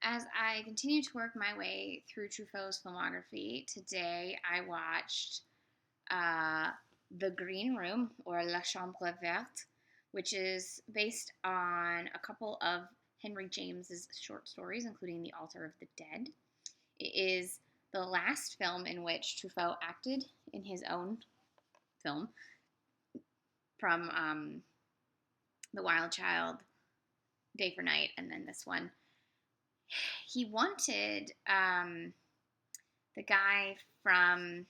As I continue to work my way through Truffaut's filmography, today I watched uh, The Green Room, or La Chambre, verte, which is based on a couple of Henry James's short stories, including The Altar of the Dead. It is the last film in which Truffaut acted in his own film from The Wild Child, Day for Night, and then this one. He wanted the guy from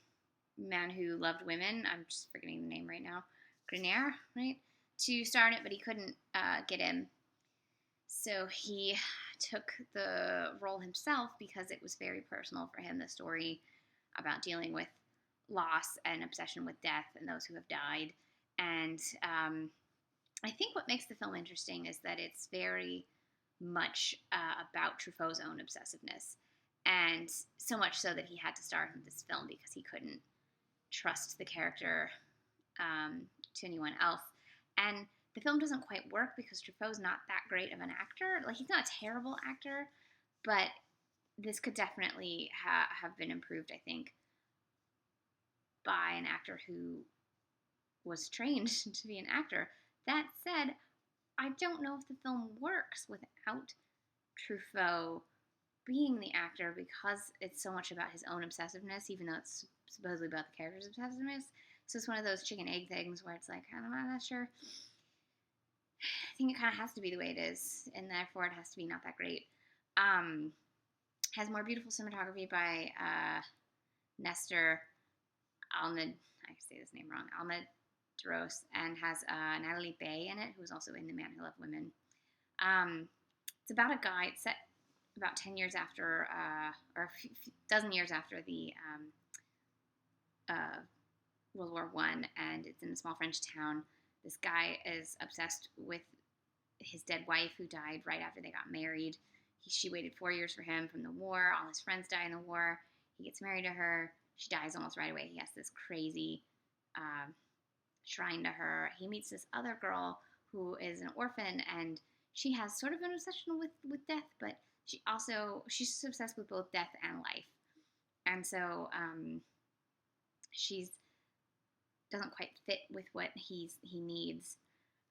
Man Who Loved Women, I'm just forgetting the name right now, Grenier, right, to star in it, but he couldn't get in. So he took the role himself because it was very personal for him, the story about dealing with loss and obsession with death and those who have died. And I think what makes the film interesting is that it's very much about Truffaut's own obsessiveness, and so much so that he had to star in this film because he couldn't trust the character to anyone else. And the film doesn't quite work because Truffaut's not that great of an actor. Like, he's not a terrible actor, but this could definitely have been improved, I think, by an actor who was trained to be an actor. That said, I don't know if the film works without Truffaut being the actor because it's so much about his own obsessiveness, even though it's supposedly about the character's obsessiveness. So it's one of those chicken egg things where it's like, I'm not sure. I think it kind of has to be the way it is, and therefore it has to be not that great. Has more beautiful cinematography by Nestor Almed. I say this name wrong. Almedros, and has Natalie Bay in it, who was also in The Man Who Loved Women. It's about a guy. It's set about 10 years after, or a dozen years after the World War I, and it's in a small French town. This guy is obsessed with his dead wife who died right after they got married. She waited 4 years for him from the war. All his friends die in the war. He gets married to her. She dies almost right away. He has this crazy shrine to her. He meets this other girl who is an orphan, and she has sort of an obsession with death, but she's obsessed with both death and life. And so she's doesn't quite fit with what he needs.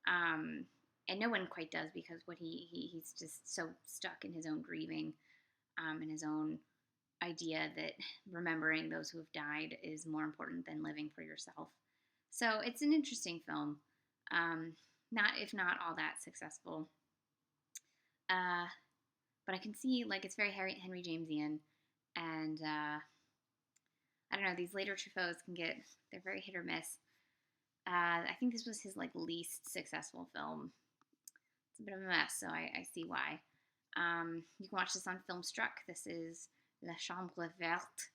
And no one quite does, because what he's just so stuck in his own grieving, and his own idea that remembering those who have died is more important than living for yourself. So it's an interesting film, if not all that successful. But I can see, like, it's very Henry Jamesian, and I don't know, these later Truffauts they're very hit or miss. I think this was his, like, least successful film. It's a bit of a mess, so I see why. You can watch this on Filmstruck. This is La Chambre, verte,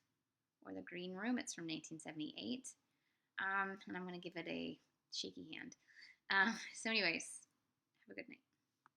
or The Green Room. It's from 1978. And I'm going to give it a shaky hand. So anyways, have a good night.